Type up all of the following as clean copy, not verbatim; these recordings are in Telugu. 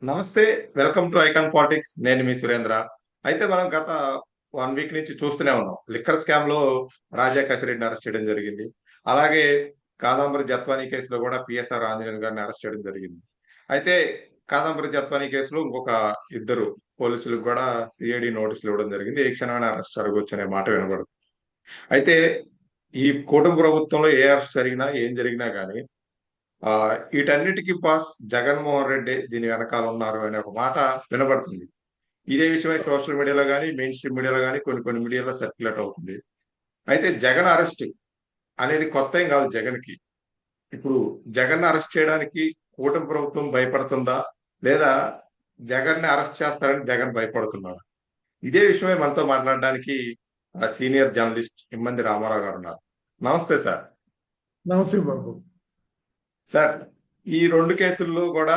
నమస్తే. Welcome to icon politics. నేను మీ సురేంద్ర. అయితే మనం గత 1 వీక్ నుంచి చూస్తూనే ఉన్నాం. లిక్కర్ స్కామ్‌లో రాజా కసిరెడ్డిని అరెస్ట్ చేయడం జరిగింది. అలాగే కాదంబరి జత్వానీ కేసులో కూడా పిఎస్ఆర్ ఆంజనేయులు గారిని అరెస్ట్ చేయడం జరిగింది. అయితే కాదంబరి జత్వానీ కేసులో ఇంకొక ఇద్దరు పోలీసులకు కూడా సీఐడీ నోటీసులు ఇవ్వడం జరిగింది. ఏ క్షణమైనా అరెస్ట్ జరగొచ్చు అనే మాట వినబడుతుంది. అయితే ఈ కూటమి ప్రభుత్వంలో ఏ అరెస్ట్ జరిగినా, ఏం జరిగినా గాని వీటన్నిటికి బాస్ జగన్మోహన్ రెడ్డి దీని వెనకాల ఉన్నారు అనే ఒక మాట వినబడుతుంది. ఇదే విషయమై సోషల్ మీడియాలో గాని, మెయిన్ స్ట్రీమ్ మీడియాలో గాని కొన్ని మీడియాలో సర్క్యులేట్ అవుతుంది. అయితే జగన్ అరెస్ట్ అనేది కొత్తేం కాదు జగన్‌కి. ఇప్పుడు జగన్‌ని అరెస్ట్ చేయడానికి కూటమి ప్రభుత్వం భయపడుతుందా? లేదా జగన్‌ని అరెస్ట్ చేస్తారని జగన్ భయపడుతున్నాడా? ఇదే విషయమై మనతో మాట్లాడడానికి సీనియర్ జర్నలిస్ట్ ఇమ్మంది రామారావు గారున్నారు. నమస్తే సార్. నమస్తే బాబు. సార్, ఈ 2 కేసుల్లో కూడా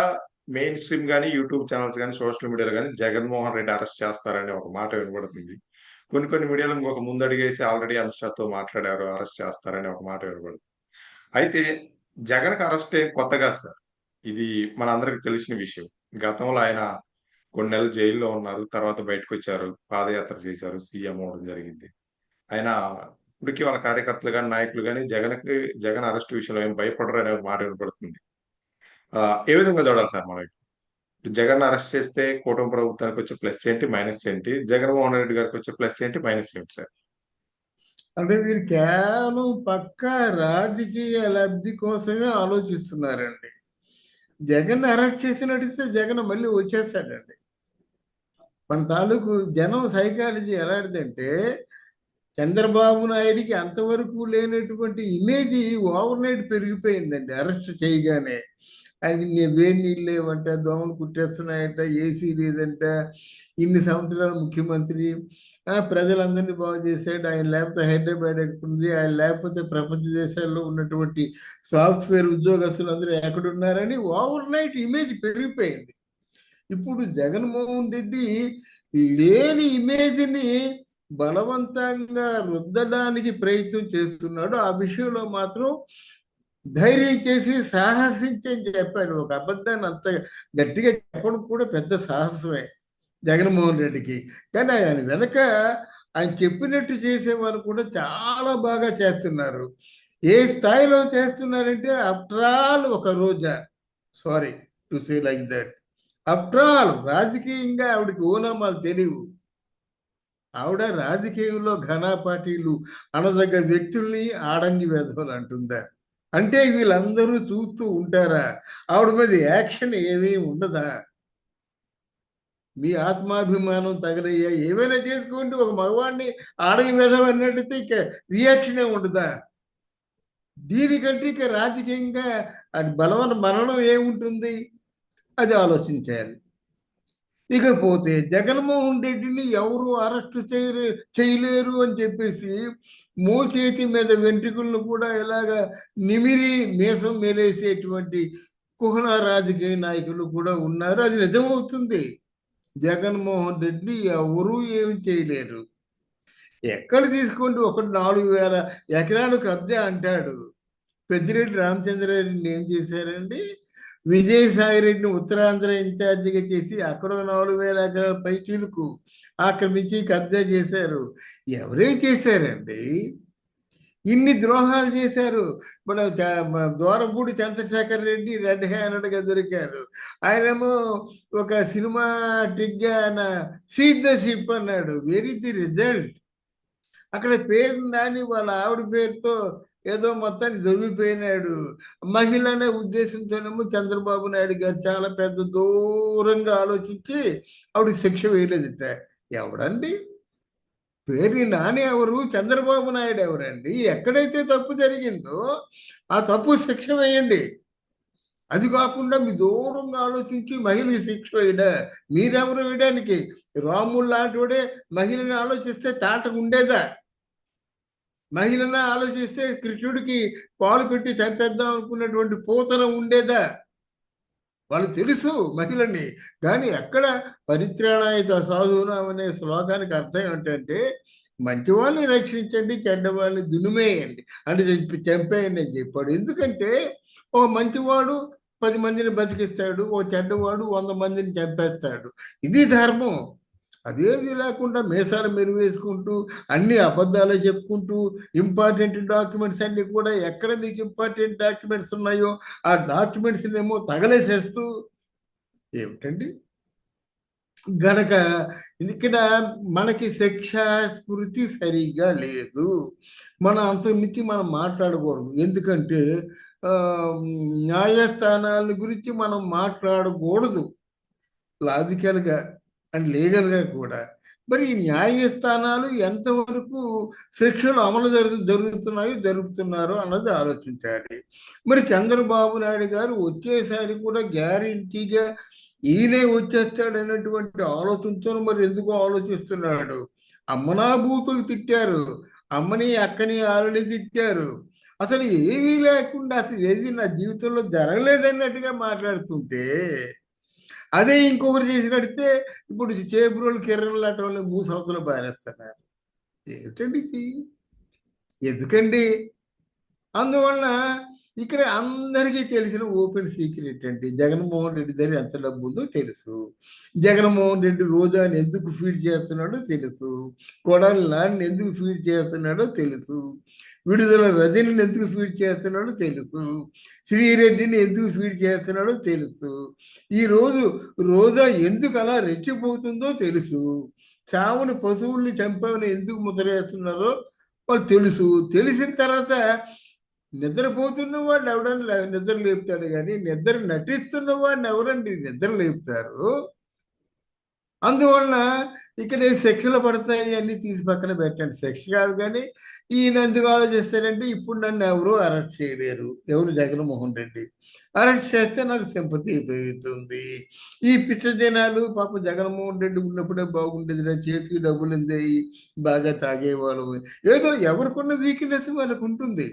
మెయిన్ స్ట్రీమ్ గాని, యూట్యూబ్ ఛానెల్స్ గాని, సోషల్ మీడియాలో గాని జగన్మోహన్ రెడ్డి అరెస్ట్ చేస్తారనే ఒక మాట వినబడుతుంది. కొన్ని మీడియాలో ఇంకొక ముందడుగేసి ఆల్రెడీ అమిత్ షాతో మాట్లాడారు, అరెస్ట్ చేస్తారనే ఒక మాట వినబడుతుంది. అయితే జగన్‌కి అరెస్ట్ ఏం కొత్త కాదు సార్. ఇది మనందరికి తెలిసిన విషయం. గతంలో ఆయన కొన్ని నెలలు జైల్‌లో ఉన్నారు. తర్వాత బయటకొచ్చారు. పాదయాత్ర చేశారు. సీఎం అవ్వడం జరిగింది. ఆయన ఇప్పటికి వాళ్ళ కార్యకర్తలు గాని, నాయకులు గాని జగన్ అరెస్ట్ విషయంలో ఏం భయపడరు అనే ఒక మాట వినపడుతుంది. ఏ విధంగా చూడాలి సార్ మనం? జగన్ అరెస్ట్ చేస్తే కూటమి ప్రభుత్వానికి వచ్చే ప్లస్ ఏంటి? మైనస్ ఏంటి? జగన్మోహన్ రెడ్డి గారికి వచ్చే ప్లస్ ఏంటి? మైనస్ ఏంటి సార్? అంటే వీరు కేవలం పక్కా రాజకీయ లబ్ధి కోసమే ఆలోచిస్తున్నారండి. జగన్ అరెస్ట్ చేసి నడిస్తే జగన్ మళ్ళీ వచ్చేస్తాడండి. మన తాలూకు జనం సైకాలజీ ఎలాంటిదంటే చంద్రబాబు నాయుడికి అంతవరకు లేనటువంటి ఇమేజ్ ఓవర్ నైట్ పెరిగిపోయిందండి అరెస్ట్ చేయగానే. ఆయన వేడి నీళ్ళు లేవంట, దోమలు కుట్టేస్తున్నాయంట, ఏసీ లేదంట, ఇన్ని సంవత్సరాలు ముఖ్యమంత్రి, ప్రజలందరినీ బాగు చేశాడు, ఆయన లేకపోతే హైదరాబాద్ ఎక్కుంది, ఆయన లేకపోతే ప్రపంచ దేశాల్లో ఉన్నటువంటి సాఫ్ట్వేర్ ఉద్యోగస్తులు అందరూ ఎక్కడున్నారని ఓవర్ నైట్ ఇమేజ్ పెరిగిపోయింది. ఇప్పుడు జగన్మోహన్ రెడ్డి లేని ఇమేజ్ని బలవంతంగా రుద్దడానికి ప్రయత్నం చేస్తున్నాడు. ఆ విషయంలో మాత్రం ధైర్యం చేసి సాహసించని చెప్పాడు. ఒక అబద్ధాన్ని అంత గట్టిగా చెప్పడం కూడా పెద్ద సాహసమే జగన్మోహన్ రెడ్డికి. కానీ ఆయన వెనక ఆయన చెప్పినట్టు చేసేవారు కూడా చాలా బాగా చేస్తున్నారు. ఏ స్థాయిలో చేస్తున్నారంటే ఆఫ్టర్ ఆల్ ఒక Roja, sorry to say like that, after all రాజకీయంగా ఆవిడకి ఓనామాలు తెలియవు. ఆవిడ రాజకీయంలో ఘనాపాటీలు అనదగ్గ వ్యక్తుల్ని ఆడంగి వెధవలు అంటుందా? అంటే వీళ్ళందరూ చూస్తూ ఉంటారా? ఆవిడ మీద యాక్షన్ ఏమీ ఉండదా? మీ ఆత్మాభిమానం తగలయ్యా ఏమైనా చేసుకోండి, ఒక మగవాడిని ఆడంగి వెధవ అన్నట్టయితే ఇక రియాక్షనే ఉండదా? దీనికంటే ఇక రాజకీయంగా అది బలవన మరణం ఏముంటుంది? అది ఆలోచించాలి. ఇకపోతే జగన్మోహన్ రెడ్డిని ఎవరు అరెస్ట్ చేయలేరు అని చెప్పేసి మోచేతి మీద వెంట్రుకలను కూడా ఇలాగ నిమిరి మీసం మేలేసేటువంటి కుహన రాజకీయ నాయకులు కూడా ఉన్నారు. అది నిజమవుతుంది. జగన్మోహన్ రెడ్డి ఎవరు ఏమి చేయలేరు. ఎక్కడ తీసుకోండి, ఒకటి 4,000 ఎకరాలు కబ్జా అంటాడు. పెద్దిరెడ్డి రామచంద్రారెడ్డిని ఏం చేశారండి? విజయసాయి రెడ్డిని ఉత్తరాంధ్ర ఇన్ఛార్జిగా చేసి అక్కడ 4,000 ఎకరాల పైచీలకు ఆక్రమించి కబ్జా చేశారు. ఎవరేం చేశారండి? ఇన్ని ద్రోహాలు చేశారు. మన దోరపూడి చంద్రశేఖర్ రెడ్డి రెడ్ హ్యాండెడ్గా దొరికారు. ఆయనేమో ఒక సినిమాటిక్గా ఆయన సీజ్ ద షిప్ అన్నాడు. Very the result. అక్కడ పేరు నాని వాళ్ళ ఆవిడ పేరుతో ఏదో మొత్తాన్ని దొరికిపోయినాడు. మహిళ అనే ఉద్దేశంతోనేమో చంద్రబాబు నాయుడు గారు చాలా పెద్ద దూరంగా ఆలోచించి ఆవిడ శిక్ష వేయలేదుట. ఎవడండి పేరు నాని ఎవరు? చంద్రబాబు నాయుడు ఎవరండి? ఎక్కడైతే తప్పు జరిగిందో ఆ తప్పు శిక్ష వేయండి. అది కాకుండా మీ దూరంగా ఆలోచించి మహిళకి శిక్ష వేయడా? మీరెవరు వేయడానికి? రాముడు లాంటి వాడే మహిళని ఆలోచిస్తే తాట ఉండేదా? మహిళన ఆలోచిస్తే కృష్ణుడికి పాలు పెట్టి చంపేద్దాం అనుకున్నటువంటి పోతన ఉండేదా? వాళ్ళు తెలుసు మహిళని. కానీ ఎక్కడ పరిత్రాణాయ సాధువునాం అనే శ్లోకానికి అర్థం ఏంటంటే మంచి వాళ్ళని రక్షించండి, చెడ్డవాళ్ళని దునిమేయండి, అంటే చంపేయండి అని చెప్పాడు. ఎందుకంటే ఓ మంచివాడు 10 మందిని బతికిస్తాడు, ఓ చెడ్డవాడు 100 మందిని చంపేస్తాడు. ఇది ధర్మం. అదేది లేకుండా మీసాలు మెరువేసుకుంటూ అన్ని అబద్ధాలే చెప్పుకుంటూ ఇంపార్టెంట్ డాక్యుమెంట్స్ అన్ని కూడా ఎక్కడ మీకు ఇంపార్టెంట్ డాక్యుమెంట్స్ ఉన్నాయో ఆ డాక్యుమెంట్స్ ఏమో తగలేసేస్తూ ఏమిటండి గనక ఇక్కడ మనకి శిక్ష స్మృతి సరిగ్గా లేదు. మనం అంతమించి మనం మాట్లాడకూడదు. ఎందుకంటే న్యాయస్థానాల గురించి మనం మాట్లాడకూడదు లాజికల్గా అండ్ లీగల్గా కూడా. మరి ఈ న్యాయస్థానాలు ఎంతవరకు శిక్షలు అమలు జరుగుతున్నారో అన్నది ఆలోచించాలి. మరి చంద్రబాబు నాయుడు గారు వచ్చేసారి కూడా గ్యారంటీగా ఈయనే వచ్చేస్తాడు అన్నటువంటి ఆలోచనతో మరి ఎందుకు ఆలోచిస్తున్నాడు? అమ్మనా బూతులు తిట్టారు, అమ్మని అక్కని ఆల్రెడీ తిట్టారు. అసలు ఏమీ లేకుండా అసలు ఏది నా జీవితంలో జరగలేదన్నట్టుగా మాట్లాడుతుంటే అదే ఇంకొకరు చేసినడితే ఇప్పుడు చేబ్రోలు కిరణ్ లాంటి వాళ్ళు 3 సంవత్సరాలు బారేస్తున్నారు. ఏమిటండి ఇది? ఎందుకండి? అందువలన ఇక్కడ అందరికీ తెలిసిన ఓపెన్ సీక్రెట్ అండి. జగన్మోహన్ రెడ్డి దగ్గర ఎంత డబ్బు ఉందో తెలుసు. జగన్మోహన్ రెడ్డి రోజాని ఎందుకు ఫీడ్ చేస్తున్నాడో తెలుసు. కొడాలి నాని ఎందుకు ఫీడ్ చేస్తున్నాడో తెలుసు. విడుదల రజనిని ఎందుకు ఫీడ్ చేస్తున్నాడో తెలుసు. శ్రీరెడ్డిని ఎందుకు ఫీడ్ చేస్తున్నాడో తెలుసు. ఈరోజు రోజా ఎందుకు అలా రెచ్చిపోతుందో తెలుసు. చావుని పశువుల్ని చంపామని ఎందుకు ముద్ర వేస్తున్నారో వాళ్ళు తెలుసు. తెలిసిన తర్వాత నిద్రపోతున్న వాడిని ఎవడన్నా నిద్ర లేపుతాడు కానీ నిద్ర నటిస్తున్న వాడిని ఎవరండి నిద్ర లేపుతారు? అందువలన ఇక్కడ శిక్షలు పడతాయి అన్ని తీసి పక్కన పెట్టండి. శిక్ష కాదు కానీ ఈయన ఎందుకు ఆలోచిస్తారంటే ఇప్పుడు నన్ను ఎవరు అరెస్ట్ చేయలేరు. ఎవరు? జగన్మోహన్ రెడ్డి. అరెస్ట్ చేస్తే నాకు సింపతి పెరుగుతుంది. ఈ పిచ్చ జనాలు పాపం జగన్మోహన్ రెడ్డి ఉన్నప్పుడే బాగుండేది, నా చేతికి డబ్బులు ఉందేయి, బాగా తాగేవాళ్ళు, ఏదో ఎవరికున్న వీక్నెస్ వాళ్ళకు ఉంటుంది.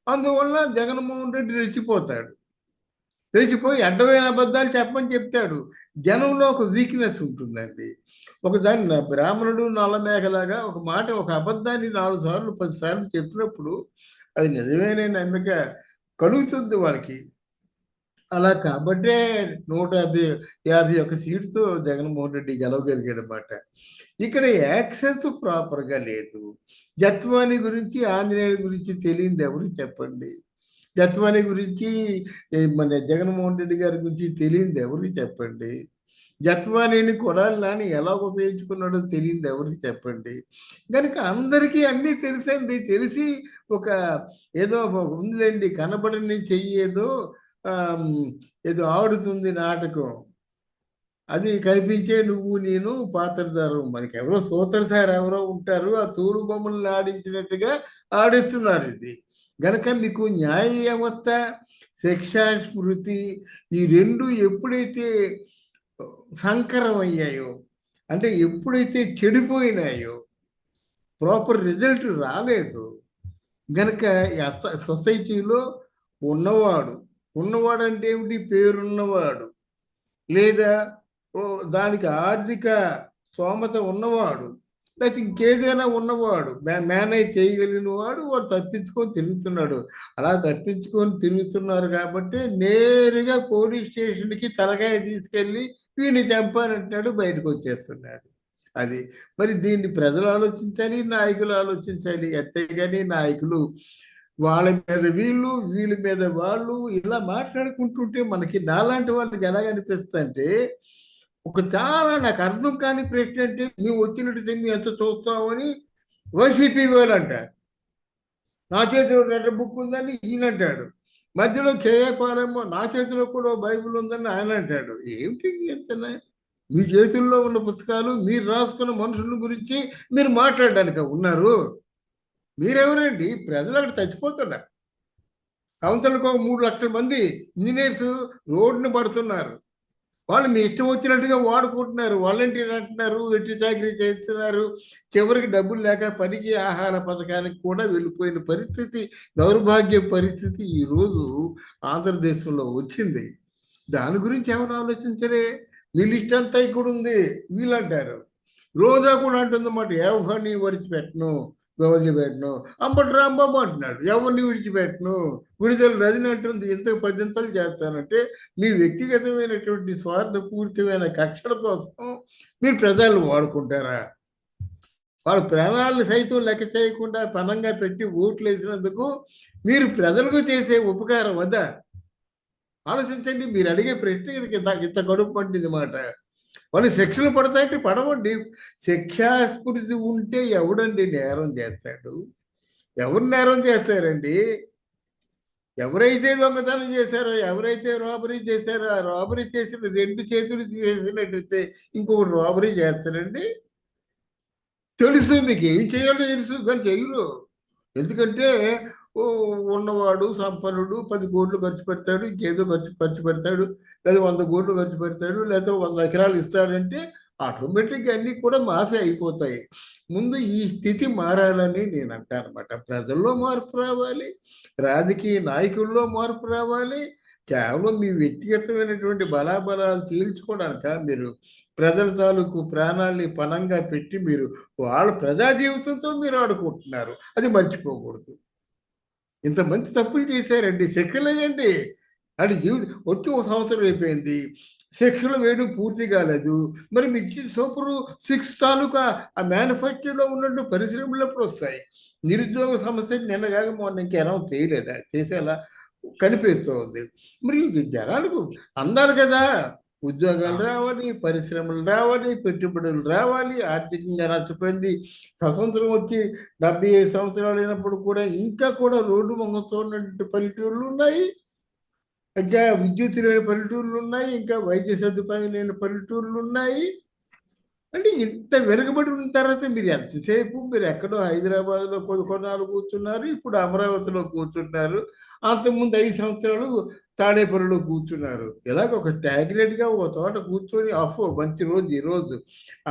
అందువల్ల జగన్మోహన్ రెడ్డి రెచ్చిపోతాడు. రెచ్చిపోయి అడ్డమైన అబద్ధాలు చెప్పమని చెప్తాడు. జనంలో ఒక వీక్నెస్ ఉంటుందండి. ఒకదాన్ని బ్రాహ్మణుడు నల్లమేఘలాగా ఒక మాట, ఒక అబద్ధాన్ని 4 సార్లు 10 సార్లు చెప్పినప్పుడు అది నిజమైన నమ్మిక కలుగుతుంది వాళ్ళకి. అలా కాబట్టే 151 సీటుతో జగన్మోహన్ రెడ్డి గెలవగలిగాడు అన్నమాట. ఇక్కడ యాక్సెస్ ప్రాపర్గా లేదు. జత్వాని గురించి ఆంజనేయుడి గురించి తెలియదు ఎవరు చెప్పండి? జత్వాని గురించి మన జగన్మోహన్ రెడ్డి గారి గురించి తెలియదు ఎవరికి చెప్పండి? జత్వానిని కొడాలి నాని ఎలా ఉపయోగించుకున్నాడో తెలియదు ఎవరికి చెప్పండి? కనుక అందరికీ అన్నీ తెలుసండి. తెలిసి ఒక ఏదో ఉందిలేండి, కనబడని చెయ్యి ఏదో ఆడుతుంది నాటకం, అది కనిపించే నువ్వు నేను పాత్రధారం. మనకి ఎవరో సూత్రధార ఎవరో ఉంటారు, ఆ తోలు బొమ్మలను ఆడించినట్టుగా ఆడిస్తున్నారు. ఇది గనక మీకు న్యాయ వ్యవస్థ, శిక్షా స్మృతి ఈ రెండు ఎప్పుడైతే సంకరం అయ్యాయో, అంటే ఎప్పుడైతే చెడిపోయినాయో, ప్రాపర్ రిజల్ట్ రాలేదు గనక సొసైటీలో ఉన్నవాడు అంటే ఏమిటి? పేరున్నవాడు, లేదా దానికి ఆర్థిక స్తోమత ఉన్నవాడు, లేకపోతే ఇంకేదైనా ఉన్నవాడు, మేనేజ్ చేయగలిగిన వాడు తప్పించుకొని తిరుగుతున్నాడు. అలా తప్పించుకొని తిరుగుతున్నారు కాబట్టి నేరుగా పోలీస్ స్టేషన్కి తలకాయ తీసుకెళ్ళి వీడిని చంపానంటున్నాడు, బయటకు వచ్చేస్తున్నాడు. అది మరి దీన్ని ప్రజలు ఆలోచించాలి, నాయకులు ఆలోచించాలి. అంతేగాని నాయకులు వాళ్ళ మీద వీళ్ళ మీద వాళ్ళు ఇలా మాట్లాడుకుంటుంటే మనకి నాలాంటి వాళ్ళకి ఎలాగనిపిస్తుందంటే, చాలా నాకు అర్థం కాని ప్రశ్న అంటే, మేము వచ్చినట్టు మేము ఎంత చూస్తామని వైసీపీ వాళ్ళు అంటారు. నా చేతిలో రెడ్ బుక్ ఉందని ఈయన అంటాడు. మధ్యలో కేఏపాలేమో నా చేతిలో కూడా బైబిల్ ఉందని ఆయన అంటాడు. ఏమిటి ఎంతనా? మీ చేతుల్లో ఉన్న పుస్తకాలు మీరు రాసుకున్న మనుషుల గురించి మీరు మాట్లాడడానికి ఉన్నారు. మీరెవరండి? ప్రజలు అక్కడ చచ్చిపోతున్నారు. సంవత్సరానికి ఒక 3 లక్షల మంది ఇంజనీర్స్ రోడ్డును పడుతున్నారు. వాళ్ళు మీ ఇష్టం వచ్చినట్టుగా వాడుకుంటున్నారు. వాలంటీర్ అంటున్నారు, వెట్టి చాకరీ చేస్తున్నారు. చివరికి డబ్బులు లేక పనికి ఆహార పథకానికి కూడా వెళ్ళిపోయిన పరిస్థితి, దౌర్భాగ్య పరిస్థితి ఈరోజు ఆంధ్రదేశంలో వచ్చింది. దాని గురించి ఎవరు ఆలోచించరే? మీ లిస్ట్ అంతా ఇక్కడ ఉంది వీళ్ళంటారు. రోజా కూడా అంటుందన్నమాట, ఎవరిని విడిచిపెట్టను, వదిలిపెట్టను. అంబటి రాంబాబు అంటున్నాడు ఎవరిని విడిచిపెట్టను, విడుదల రజని అంటుంది ఇంతకు 10 చేస్తానంటే మీ వ్యక్తిగతమైనటువంటి స్వార్థపూరితమైన కక్షల కోసం మీరు ప్రజలను వాడుకుంటారా? వాళ్ళ ప్రాణాలను సైతం లెక్క చేయకుండా పనంగా పెట్టి ఓట్లు వేసినందుకు మీరు ప్రజలకు చేసే ఉపకారం వద్దా? ఆలోచించండి. మీరు అడిగే ప్రశ్న ఇంత గడుపు పండింది మాట. వాళ్ళు శిక్షలు పడతాయంటే పడవండి. శిక్షాస్ఫూర్తి ఉంటే ఎవడండి నేరం చేస్తాడు? ఎవరు నేరం చేస్తారండి? ఎవరైతే దొంగతనం చేశారో, ఎవరైతే రాబరీ చేశారో, ఆ రాబరీ చేసిన 2 చేతులు చేసినట్టయితే ఇంకొకటి రాబరీ చేస్తారండి? తెలుసు, మీకు ఏం చేయాలో తెలుసు, కానీ చేయరు. ఎందుకంటే ఉన్నవాడు సంపన్నుడు 10 కోట్లు ఖర్చు పెడతాడు, ఇంకేదో ఖర్చు పెడతాడు, లేదా 100 కోట్లు ఖర్చు పెడతాడు, లేదా 100 ఎకరాలు ఇస్తాడంటే ఆటోమేటిక్గా అన్నీ కూడా మాఫీ అయిపోతాయి. ముందు ఈ స్థితి మారాలని నేను అంటానమాట. ప్రజల్లో మార్పు రావాలి, రాజకీయ నాయకుల్లో మార్పు రావాలి. కేవలం మీ వ్యక్తిగతమైనటువంటి బలాబలాలు తేల్చుకోవడానిక మీరు ప్రజల తాలూకు ప్రాణాల్ని పణంగా పెట్టి మీరు వాళ్ళ ప్రజా జీవితంతో మీరు ఆడుకుంటున్నారు. అది మర్చిపోకూడదు. ఇంతమంది తప్పులు చేశారండి, శిక్షలు వేయండి. అది జీవితం వచ్చి 1 సంవత్సరం అయిపోయింది, శిక్షలు వేయడం పూర్తి కాలేదు. మరి మీకు ఇచ్చిన సూపర్ 6 తాలూకా ఆ మేనిఫెస్టోలో ఉన్నట్టు పరిశ్రమలు ఎప్పుడు వస్తాయి? నిరుద్యోగ సమస్య నిన్నగాక మొన్న ఇంకా అనౌన్స్ చేయలేదా? చేసేలా కనిపిస్తుంది. మరి జనాలకు అందాలి కదా, ఉద్యోగాలు రావాలి, పరిశ్రమలు రావాలి, పెట్టుబడులు రావాలి. ఆర్థికంగా నష్టపోయింది. స్వతంత్రం వచ్చి 75 సంవత్సరాలు అయినప్పుడు కూడా ఇంకా కూడా రోడ్డు మొంగతో ఉన్నటువంటి పల్లెటూర్లు ఉన్నాయి, ఇంకా విద్యుత్ లేని పల్లెటూర్లు ఉన్నాయి, ఇంకా వైద్య సదుపాయం లేని పల్లెటూర్లు ఉన్నాయి. అంటే ఇంత వెనుకబడి ఉన్న తర్వాత మీరు ఎంతసేపు మీరు ఎక్కడో హైదరాబాద్లో కొన్నాళ్ళు కూర్చున్నారు, ఇప్పుడు అమరావతిలో కూర్చుంటున్నారు, అంతకుముందు 5 సంవత్సరాలు తాడేపల్లిలో కూర్చున్నారు. ఇలాగ ఒక స్టాగ్నెట్గా ఒక చోట కూర్చొని మంచి రోజు ఈరోజు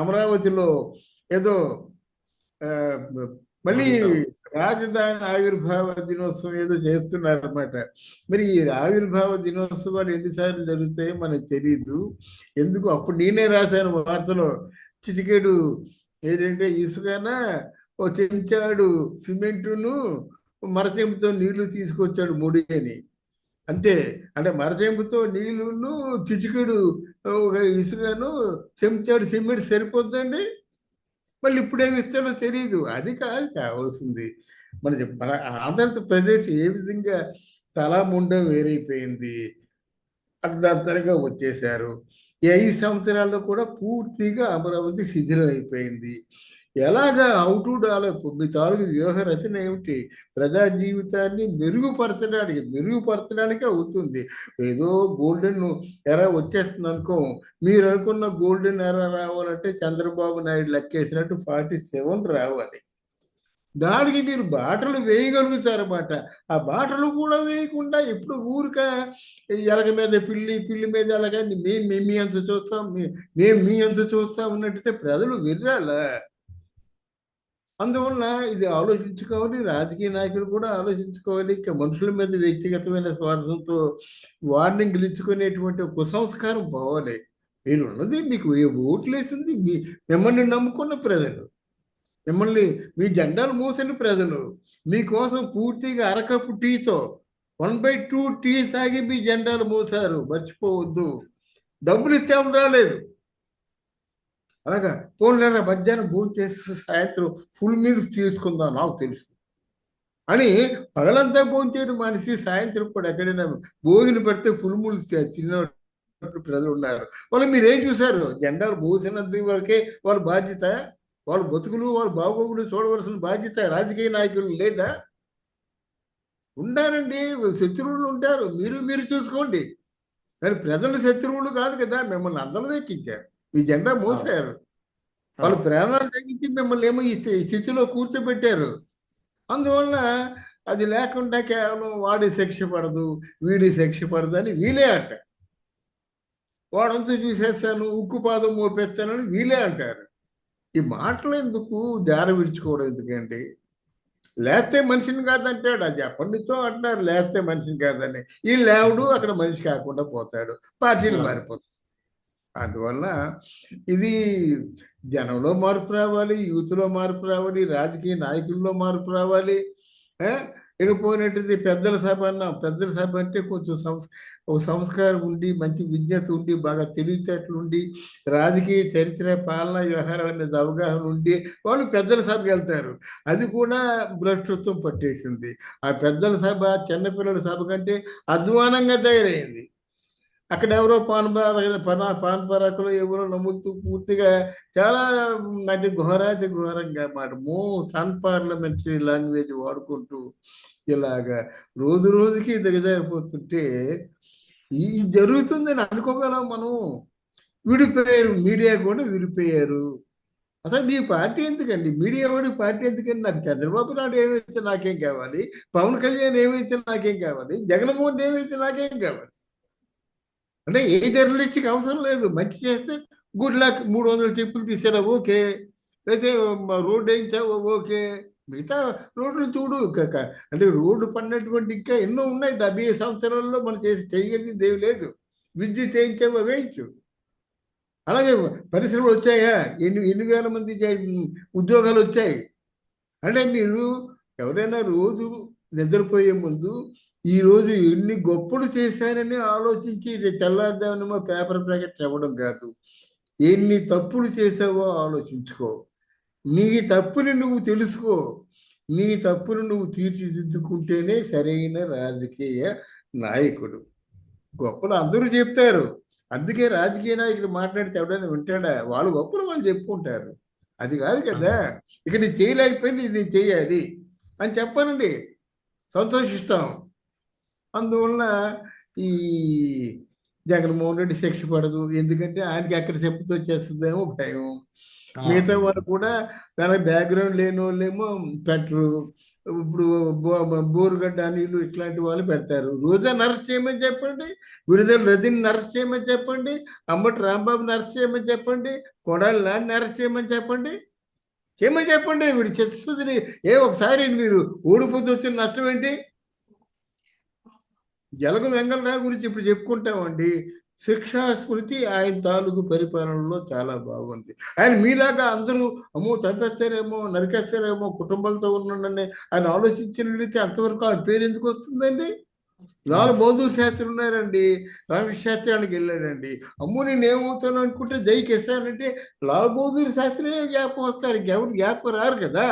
అమరావతిలో ఏదో మళ్ళీ రాజధాని ఆవిర్భావ దినోత్సవం ఏదో చేస్తున్నారన్నమాట. మరి ఈ ఆవిర్భావ దినోత్సవాలు ఎన్నిసార్లు జరుగుతాయో మనకు తెలీదు. ఎందుకు అప్పుడు నేనే రాశాను వార్తలో, చిటికెడు ఏంటంటే ఇసుకన ఓ చెంచాడు సిమెంటును మరచెంపుతో నీళ్లు తీసుకొచ్చాడు ముడి అని. అంతే. అంటే మరచెంపుతో నీళ్లును చిటికెడు ఒక ఇసుకను చెంచాడు సిమెంట్ సరిపోద్దండి? మళ్ళీ ఇప్పుడేమి ఇస్తాడో తెలియదు. అది కాదు కావాల్సింది. మన ఆంధ్రప్రదేశ్ ఏ విధంగా తలాముండం వేరైపోయింది, అర్ధాంతరంగా వచ్చేశారు. ఈ 5 సంవత్సరాల్లో కూడా పూర్తిగా అమరావతి శిథిలం అయిపోయింది. ఎలాగా టు డెవలప్ మీ తాలూకు వ్యూహ రచన ఏమిటి? ప్రజా జీవితాన్ని మెరుగుపరచడానికి అవుతుంది. ఏదో గోల్డెన్ ఎరా వచ్చేస్తుంది అనుకో. మీరు అనుకున్న గోల్డెన్ ఎరా రావాలంటే చంద్రబాబు నాయుడు లెక్కేసినట్టు 47 రావాలి. దానికి మీరు బాటలు వేయగలుగుతారన్నమాట. ఆ బాటలు కూడా వేయకుండా ఎప్పుడు ఊరిక ఎలక మీద పిల్లి మీద ఎలక మేము మీ అంత చూస్తాం, మేము మీ అంత చూస్తాం ఉన్నట్టయితే ప్రజలు విర్రాల. అందువల్ల ఇది ఆలోచించుకోవాలి, రాజకీయ నాయకులు కూడా ఆలోచించుకోవాలి. ఇక మనుషుల మీద వ్యక్తిగతమైన స్వార్థంతో వార్నింగ్లు ఇచ్చుకునేటువంటి కుసంస్కారం పోవాలి. మీరు ఉన్నది మీకు ఓట్లు వేసింది మిమ్మల్ని నమ్ముకున్న ప్రజలు, మిమ్మల్ని మీ జెండాలు మూసిన ప్రజలు మీకోసం పూర్తిగా అరకప్పు టీతో 1/2 టీ తాగి మీ జెండాలు మూసారు, మర్చిపోవద్దు. డబ్బులు ఇస్తాం రాలేదు. అలాగా పోలేరా మధ్యాహ్నం భోజనం చేస్తే సాయంత్రం ఫుల్ మీల్స్ తీసుకుందాం నాకు తెలుసు అని పగలంతా భోజనం చేయడం మనిషి సాయంత్రం కూడా ఎక్కడైనా భోజనం పెడితే ఫుల్ మీల్స్ తిన్న ప్రజలు ఉన్నారు. వాళ్ళు మీరేం చూశారు? జెండాలు మోసినంత వరకే వాళ్ళ బాధ్యత, వాళ్ళ బతుకులు వాళ్ళ బాగోగులు చూడవలసిన బాధ్యత రాజకీయ నాయకులు లేదా? ఉండారండి, శత్రువులు ఉంటారు, మీరు చూసుకోండి. కానీ ప్రజలు శత్రువులు కాదు కదా, మిమ్మల్ని అందరూ ఎక్కించారు, మీ జెండా మోసారు, వాళ్ళు ప్రాణాలు తగ్గించి మిమ్మల్ని ఏమో ఈ స్థితిలో కూర్చోబెట్టారు. అందువల్ల అది లేకుండా కేవలం వాడి శిక్ష పడదు, వీడి శిక్ష పడదు అని వీలే అంటారు. వాడంతా చూసేస్తాను, ఉక్కు పాదం మోపేస్తానని వీలే అంటారు. ఈ మాటలు ఎందుకు, దారి విడుచుకోవడం ఎందుకండి? లేస్తే మనిషిని కాదంటాడు, అది ఎప్పటి నుంచో అంటారు లేస్తే మనిషిని కాదని. ఈ లేవుడు అక్కడ మనిషి కాకుండా పోతాడు, పార్టీలు మారిపోతాయి. అందువల్ల ఇది జనంలో మార్పు రావాలి, యూత్లో మార్పు రావాలి, రాజకీయ నాయకుల్లో మార్పు రావాలి. ఆ? ఇకపోయినట్టు పెద్దల సభ అన్నాం. పెద్దల సభ అంటే కొంచెం ఒక సంస్కారం ఉండి, మంచి విజ్ఞత ఉండి, బాగా తెలివితేటలు ఉండి, రాజకీయ చరిత్ర పాలనా వ్యవహారాల మీద అవగాహన ఉండి వాళ్ళు పెద్దల సభకి వెళ్తారు. అది కూడా భ్రష్టత్వం పట్టేసింది. ఆ పెద్దల సభ చిన్నపిల్లల సభ కంటే అధ్వానంగా తయారైంది. అక్కడ ఎవరో పాన్ పరాకులు ఎవరో నమ్ముతూ పూర్తిగా చాలా అంటే ఘోరాతి ఘోరంగా మాట మోస్ట్ అన్పార్లమెంటరీ లాంగ్వేజ్ వాడుకుంటూ ఇలాగా రోజు రోజుకి దిగజారిపోతుంటే ఈ జరుగుతుందని అనుకోగలం మనం. విడిపోయారు, మీడియా కూడా విడిపోయారు. అసలు మీ పార్టీ ఎందుకండి? మీడియా వాడి పార్టీ ఎందుకండి? నాకు చంద్రబాబు నాయుడు ఏమైతే నాకేం కావాలి, పవన్ కళ్యాణ్ ఏమైతే నాకేం కావాలి, జగన్మోహన్ ఏమైతే నాకేం కావాలి? అంటే ఏ జర్నలిస్ట్కి అవసరం లేదు. మంచి చేస్తే గుడ్ లక్, 300 చెప్పులు తీసారా ఓకే, అయితే రోడ్డు వేయించావు ఓకే, మిగతా రోడ్లు చూడు. అంటే రోడ్డు పడినటువంటి ఇంకా ఎన్నో ఉన్నాయి. 75 సంవత్సరాల్లో మనం చేయగలిగింది ఏమి లేదు. విద్యుత్ వేయించావో వేయించు. అలాగే పరిశ్రమలు వచ్చాయా? ఎన్ని వేల మంది ఉద్యోగాలు వచ్చాయి. అంటే మీరు ఎవరైనా రోజు నిద్రపోయే ముందు ఈరోజు ఎన్ని గొప్పలు చేశానని ఆలోచించి తెల్లారుదామనేమో పేపర్ ప్యాకెట్ ఇవ్వడం కాదు. ఎన్ని తప్పులు చేసావో ఆలోచించుకో. నీ తప్పుని నువ్వు తెలుసుకో. నీ తప్పును నువ్వు తీర్చిదిద్దుకుంటేనే సరైన రాజకీయ నాయకుడు. గొప్పలు అందరూ చెప్తారు. అందుకే రాజకీయ నాయకుడు మాట్లాడితే ఎవడైనా వింటాడా? వాళ్ళు గొప్పలు వాళ్ళు చెప్పుకుంటారు. అది కాదు కదా. ఇక నేను చేయలేకపోయింది, నేను చేయాలి అని చెప్పానండి, సంతోషిస్తాం. అందువలన ఈ జగన్మోహన్ రెడ్డి శిక్ష పడదు. ఎందుకంటే ఆయనకి ఎక్కడ చెప్పుతో వచ్చేస్తుందేమో భయం. మిగతా వాళ్ళు కూడా దానికి బ్యాక్గ్రౌండ్ లేని వాళ్ళేమో పెట్టరు. ఇప్పుడు బోరుగడ్డ నీళ్ళు ఇట్లాంటి వాళ్ళు పెడతారు. రోజాని అరెస్ట్ చేయమని చెప్పండి, విడుదల రజని అరెస్ట్ చేయమని చెప్పండి, అంబటి రాంబాబుని అరెస్ట్ చేయమని చెప్పండి, కొడాలి నాన్ని అరెస్ట్ చేయమని చెప్పండి, వీడి చిత్తశుద్ధిని ఒకసారి మీరు ఓడిపోతూ వచ్చిన నష్టం ఏంటి? జలగ వెంగళరావు గురించి ఇప్పుడు చెప్పుకుంటామండి. శిక్షా స్మృతి ఆయన తాలూకు పరిపాలనలో చాలా బాగుంది. ఆయన మీలాగా అందరూ అమ్మో చంపేస్తారేమో, నరికేస్తారేమో, కుటుంబాలతో ఉన్నాడని ఆయన ఆలోచించినట్లయితే అంతవరకు ఆయన పేరు ఎందుకు వస్తుందండి? లాల్ బహదూర్ శాస్త్రి ఉన్నారండి, రామకృష్ణ శాస్త్రానికి వెళ్ళాడండి. అమ్మో నేను ఏమవుతాను అనుకుంటే జైకి ఇస్తానంటే లాల్ బహదూర్ శాస్త్రి జ్ఞాపకం వస్తారు, ఎవరు జ్ఞాపకం రారు కదా.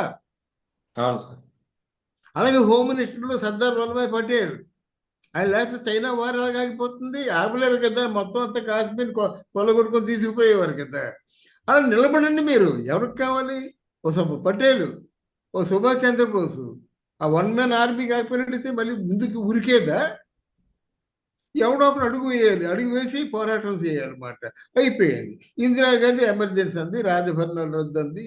అలాగే హోమ్ మినిస్టర్లో సర్దార్ వల్లభాయ్ పటేల్, ఆయన లేకపోతే చైనా వారు ఎలాగైపోతుంది? ఆపలేరు కదా, మొత్తం అంతా కాశ్మీర్ కొల్లగొట్టుకొని తీసుకుపోయేవారు కదా. అలా నిలబడండి మీరు. ఎవరికి కావాలి? ఓ పటేల్, ఓ సుభాష్ చంద్రబోసు, ఆ 1 మ్యాన్ ఆర్మీ కాకపోయినట్టయితే మళ్ళీ ముందుకు ఉరికేదా? ఎవడో ఒకడు అడుగు వేయాలి, అడుగు వేసి పోరాటం చేయాలన్నమాట. అయిపోయింది. ఇందిరాగాంధీ ఎమర్జెన్సీ అంది, రాజభరణాలు రద్దు అంది,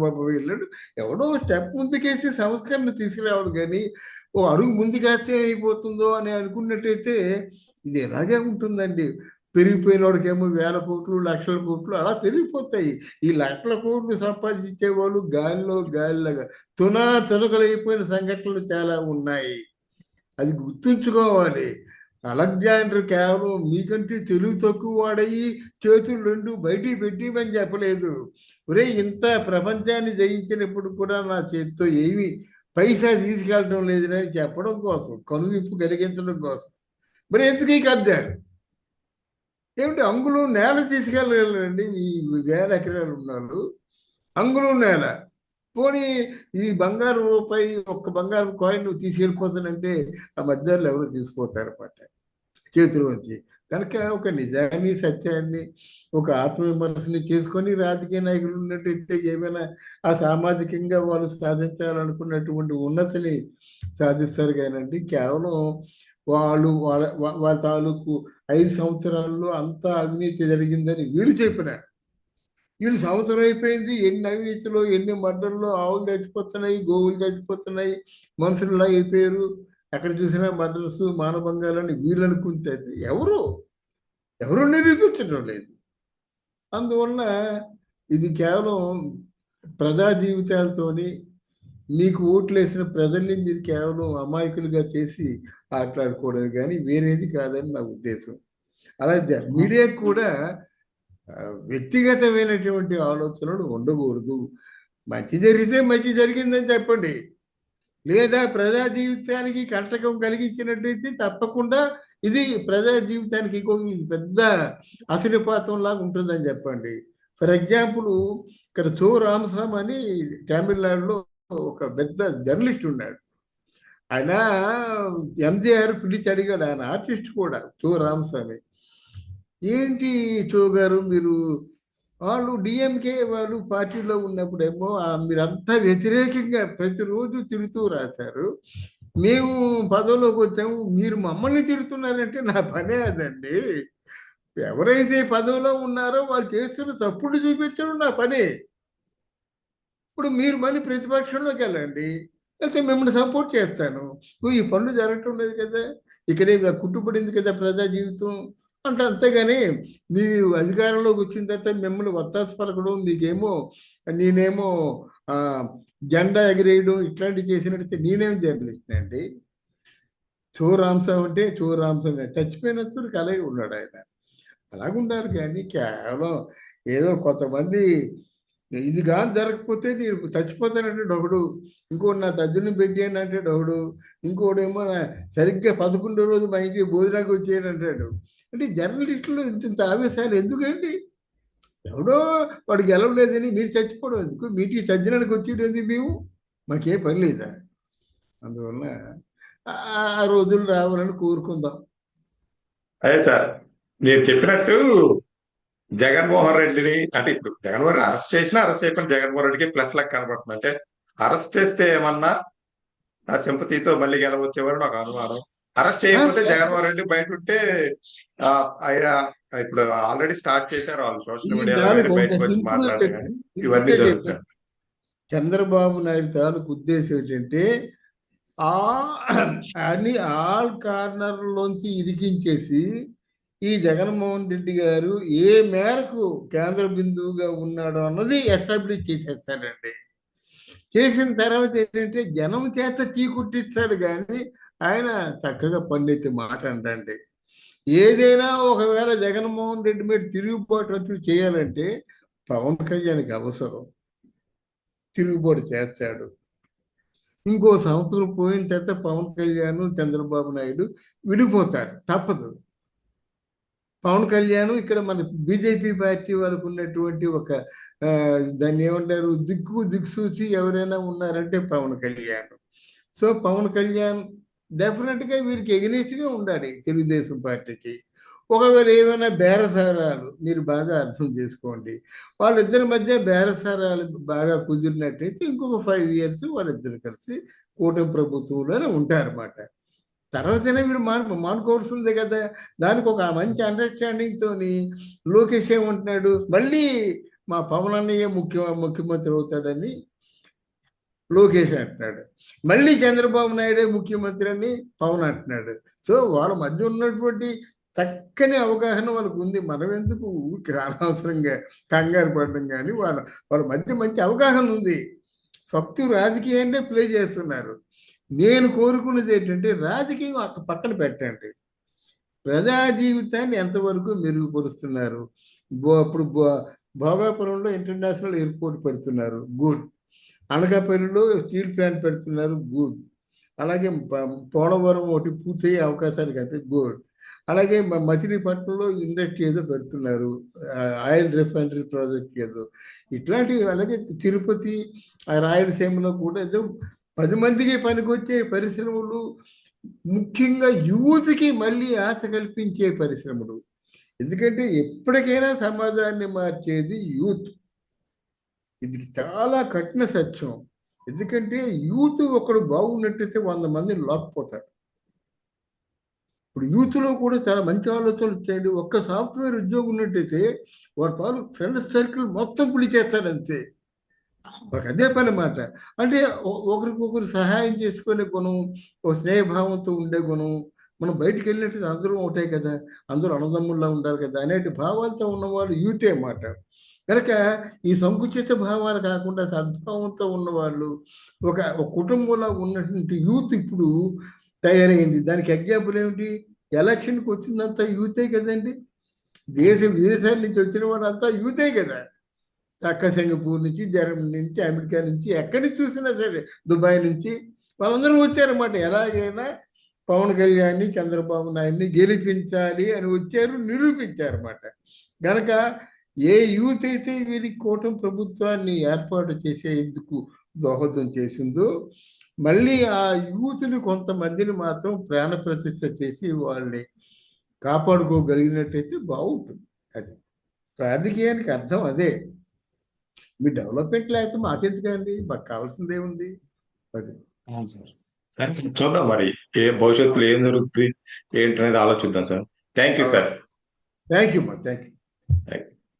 బాబు వెళ్ళాడు. ఎవడో స్టెప్ ముందుకేసి సంస్కరణ తీసుకురావడు. కానీ ఓ అడుగు ముందుకేస్తే అయిపోతుందో అని అనుకున్నట్టయితే ఇది ఎలాగే ఉంటుందండి. పెరిగిపోయిన వాడికేమో 1000 కోట్లు, లక్షల కోట్లు అలా పెరిగిపోతాయి. ఈ లక్షల కోట్లు సంపాదించే వాళ్ళు గాలిలాగా తునకలైపోయిన సంఘటనలు చాలా ఉన్నాయి. అది గుర్తుంచుకోవాలి. అలెగ్జాండర్ కేవలం మీకంటే తెలివి తక్కువ వాడయి చేతులు 2 బయటికి పెట్టిమని చెప్పలేదు. ఒరే, ఇంత ప్రపంచాన్ని జయించినప్పుడు కూడా నా చేతితో ఏమి పైసా తీసుకెళ్ళడం లేదని చెప్పడం కోసం, కనువిప్పు కలిగించడం కోసం. మరి ఎందుకు ఈ కబ్జాలు ఏమిటి? అంగుళం నేల తీసుకెళ్ళగలరండి ఈ 1000 ఎకరాలు ఉన్నాడు. అంగుళం నేల పోనీ ఈ బంగారు రూపాయి, ఒక్క బంగారు కాయిన్ నువ్వు తీసుకెళ్ళిపోతానంటే ఆ మధ్యలో ఎవరు తీసుకుపోతారన్నమాట చేతిలోంచి. కనుక ఒక నిజాన్ని, సత్యాన్ని, ఒక ఆత్మవిమర్శని చేసుకొని రాజకీయ నాయకులు ఉన్నట్టయితే ఏమైనా ఆ సామాజికంగా వాళ్ళు సాధించాలనుకున్నటువంటి ఉన్నతిని సాధిస్తారు. కానండి కేవలం వాళ్ళ తాలూకు 5 సంవత్సరాల్లో అంతా అవినీతి జరిగిందని వీళ్ళు చెప్పినారు. వీళ్ళు సంవత్సరం అయిపోయింది, ఎన్ని అవినీతిలో, ఎన్ని మర్డర్లో ఆవులు చచ్చిపోతున్నాయి, గోవులు చచ్చిపోతున్నాయి, మనుషులు అయిపోయారు. ఎక్కడ చూసినా మర్డర్స్, మానభంగాలని వీళ్ళు అనుకుంటే ఎవరు నిరూపించడం లేదు. అందువల్ల ఇది కేవలం ప్రజా జీవితాలతోని మీకు ఓట్లు వేసిన ప్రజల్ని మీరు కేవలం అమాయకులుగా చేసి ఆటలాడుకోవడం కానీ వేరేది కాదని నా ఉద్దేశం. అలాగే మీడియా కూడా వ్యక్తిగతమైనటువంటి ఆలోచనలు ఉండకూడదు. మంచి జరిగితే మంచి జరిగిందని చెప్పండి, లేదా ప్రజా జీవితానికి కంటకం కలిగించినట్టయితే తప్పకుండా ఇది ప్రజా జీవితానికి ఇది పెద్ద అసలుపాతం లాగా ఉంటుందని చెప్పండి. ఫర్ ఎగ్జాంపుల్, ఇక్కడ చో రామస్వామి అని తమిళనాడులో ఒక పెద్ద జర్నలిస్ట్ ఉన్నాడు. ఆయన ఎంజీఆర్ పిలిచి అడిగాడు, ఆయన ఆర్టిస్ట్ కూడా, చో రామస్వామి. ఏంటి చో గారు, మీరు వాళ్ళు డిఎంకే వాళ్ళు పార్టీలో ఉన్నప్పుడేమో మీరంతా వ్యతిరేకంగా ప్రతిరోజు తిడుతూ రాశారు, మేము పదవిలోకి వచ్చాము మీరు మమ్మల్ని తిడుతున్నారంటే నా పనే అదండి. ఎవరైతే పదవిలో ఉన్నారో వాళ్ళు చేస్తున్న తప్పుడు చూపించడం నా పని. ఇప్పుడు మీరు మళ్ళీ ప్రతిపక్షంలోకి వెళ్ళండి, అయితే మిమ్మల్ని సపోర్ట్ చేస్తాను. నువ్వు ఈ పనులు జరగటం లేదు కదా, ఇక్కడే కుట్టుపడింది కదా ప్రజా జీవితం అంటే. అంతేగాని మీ అధికారంలోకి వచ్చిన తర్వాత మిమ్మల్ని వత్తాసు పలకడం, మీకేమో నేనేమో జెండా ఎగిరేయడం ఇట్లాంటివి చేసినట్టయితే నేనేం జర్నలిస్ట్ అండి. చో రామస్వామి అంటే చో రామస్వామి చచ్చిపోయినప్పుడు అలాగే ఉన్నాడు ఆయన. అలాగుండాలి కానీ కేవలం ఏదో కొంతమంది ఇది కానీ జరగకపోతే నేను చచ్చిపోతానంటే ఒకడు, ఇంకోటి నా తద్దుని పెట్టాను అంటే ఒకడు, ఇంకోడేమో సరిగ్గా 11వ రోజు మా ఇంటికి భోజనానికి వచ్చేయని అంటాడు. అంటే జర్నలిస్టులు ఇంత ఆవేశాలు ఎందుకండి? ఎవడో వాడు గెలవలేదని మీరు చచ్చిపోవడం ఎందుకు? మీటికి తజ్జనానికి వచ్చేది మేము, మాకేం పని లేదా? అందువల్ల ఆ రోజులు రావాలని కోరుకుందాం. అదే సార్, మీరు చెప్పినట్టు జగన్మోహన్ రెడ్డిని, అంటే ఇప్పుడు జగన్మోహన్ రెడ్డి అరెస్ట్ చేసినా అరెస్ట్ చేయకుండా జగన్మోహన్ రెడ్డికి ప్లస్ లెక్క కనబడుతుంది. అంటే అరెస్ట్ చేస్తే ఏమన్నా ఆ సింపతితో మళ్ళీ గెలవచ్చేవారు నాకు అనుమానం. అరెస్ట్ చేయకపోతే జగన్మోహన్ రెడ్డి బయట ఉంటే ఆయన ఇప్పుడు ఆల్రెడీ స్టార్ట్ చేశారు వాళ్ళు సోషల్ మీడియాలో బయటకు వచ్చి మాట్లాడారు, కానీ ఇవన్నీ జరుగుతాయి. చంద్రబాబు నాయుడు తాలూకు ఉద్దేశం ఏంటంటే అన్ని ఆల్ కార్నర్లోంచి ఇరికించేసి ఈ జగన్మోహన్ రెడ్డి గారు ఏ మేరకు కేంద్ర బిందువుగా ఉన్నాడో అన్నది ఎస్టాబ్లిష్ చేసేస్తాడండి. చేసిన తర్వాత ఏంటంటే జనం చేత చీకుట్టిస్తాడు, కానీ ఆయన చక్కగా పండితే మాట అంటండి. ఏదైనా ఒకవేళ జగన్మోహన్ రెడ్డి మీద తిరుగుబాటు చేయాలంటే పవన్ కళ్యాణ్కి అవసరం, తిరుగుబాటు చేస్తాడు. ఇంకో సంవత్సరం పోయిన తర్వాత పవన్ కళ్యాణ్ చంద్రబాబు నాయుడు విడిపోతారు, తప్పదు. పవన్ కళ్యాణ్ ఇక్కడ మన బీజేపీ పార్టీ వాళ్ళకు ఉన్నటువంటి ఒక దాన్ని ఏమంటారు, దిక్సూచి ఎవరైనా ఉన్నారంటే పవన్ కళ్యాణ్. సో పవన్ కళ్యాణ్ డెఫినెట్గా వీరికి ఎగ్నెస్ట్గా ఉండాలి తెలుగుదేశం పార్టీకి. ఒకవేళ ఏమైనా బేరసారాలు, మీరు బాగా అర్థం చేసుకోండి, వాళ్ళిద్దరి మధ్య బేరసారాలు బాగా కుదిరినట్టయితే ఇంకొక 5 years వాళ్ళిద్దరు కలిసి కూటమి ప్రభుత్వంలోనే ఉంటారన్నమాట. తర్వాతనే మీరు మానుకోవాల్సిందే కదా. దానికి ఒక మంచి అండర్స్టాండింగ్తోని లోకేష్ ఏమంటున్నాడు, మళ్ళీ మా పవన్ అన్నయ్య ముఖ్యమంత్రి అవుతాడని లోకేష్ అంటున్నాడు, మళ్ళీ చంద్రబాబు నాయుడే ముఖ్యమంత్రి అని పవన్ అంటున్నాడు. సో వాళ్ళ మధ్య ఉన్నటువంటి చక్కని అవగాహన వాళ్ళకు ఉంది. మనం ఎందుకు అనవసరంగా కంగారు పడడం? కానీ వాళ్ళ మధ్య మంచి అవగాహన ఉంది. ఫక్తు రాజకీయాన్నే ప్లే చేస్తున్నారు. నేను కోరుకున్నది ఏంటంటే రాజకీయం పక్కన పెట్టండి, ప్రజా జీవితాన్ని ఎంతవరకు మెరుగుపరుస్తున్నారు. ఇప్పుడు భోగాపురంలో ఇంటర్నేషనల్ ఎయిర్పోర్ట్ పెడుతున్నారు, గుడ్. అనకాపల్లిలో స్టీల్ ప్లాంట్ పెడుతున్నారు, గుడ్. అలాగే పోలవరం ఒకటి పూర్తయ్యే అవకాశాలు కంటే గుడ్. అలాగే మచిలీపట్నంలో ఇండస్ట్రీ ఏదో పెడుతున్నారు, ఆయిల్ రిఫైనరీ ప్రాజెక్ట్ ఏదో, ఇట్లాంటివి. అలాగే తిరుపతి రాయలసీమలో కూడా ఏదో 10 మందికి పనికొచ్చే పరిశ్రమలు, ముఖ్యంగా యూత్కి మళ్ళీ ఆశ కల్పించే పరిశ్రమలు. ఎందుకంటే ఎప్పటికైనా సమాజాన్ని మార్చేది యూత్, ఇది చాలా కఠిన సత్యం. ఎందుకంటే యూత్ ఒకడు బాగున్నట్టయితే 100 మందిని లాక్కుపోతాడు. ఇప్పుడు యూత్లో కూడా చాలా మంచి ఆలోచనలు వచ్చాయండి. ఒక్క సాఫ్ట్వేర్ ఉద్యోగం ఉన్నట్టయితే వాడి తాలూకు ఫ్రెండ్స్ సర్కిల్ మొత్తం పిలిచేస్తాడు అంతే. వాళ్ళకి అదే పని మాట. అంటే ఒకరికొకరు సహాయం చేసుకునే గుణం, ఒక స్నేహభావంతో ఉండే గుణం, మనం బయటికి వెళ్ళినట్టు అందరూ ఒకటే కదా, అందరూ అన్నదమ్ముల్లా ఉండాలి కదా అనేటి భావాలతో ఉన్నవాళ్ళు యూతే మాట. కనుక ఈ సంకుచిత భావాలు కాకుండా సద్భావంతో ఉన్నవాళ్ళు, ఒక కుటుంబంలో ఉన్నటువంటి యూత్ ఇప్పుడు తయారైంది. దానికి ఎగ్జాంపుల్ ఏమిటి? ఎలక్షన్కి వచ్చిందంతా యూతే కదండి. విదేశాల నుంచి వచ్చిన వాడంతా యూతే కదా. అక్క సింగపూర్ నుంచి, జర్మనీ నుంచి, అమెరికా నుంచి, ఎక్కడి నుంచి చూసినా సరే, దుబాయ్ నుంచి వాళ్ళందరూ వచ్చారన్నమాట. ఎలాగైనా పవన్ కళ్యాణ్ని, చంద్రబాబు నాయుడిని గెలిపించాలి అని వచ్చారు, నిరూపించారన్నమాట. గనక ఏ యూత్ అయితే వీరి కూటమి ప్రభుత్వాన్ని ఏర్పాటు చేసేందుకు దోహదం చేసిందో, మళ్ళీ ఆ యూత్ని కొంతమందిని మాత్రం ప్రాణ ప్రతిష్ఠ చేసి వాళ్ళని కాపాడుకోగలిగినట్టయితే బాగుంటుంది. అది రాజకీయానికి అర్థం అదే. మీ డెవలప్మెంట్ లేకపోతే మాకెందుకండి, మాకు కావాల్సిందే ఉంది. అది అవును సార్. సరే సార్, చూద్దాం మరి భవిష్యత్తులో ఏం జరుగుతుంది ఏంటనేది ఆలోచిద్దాం sir. Thank you sir. Thank you.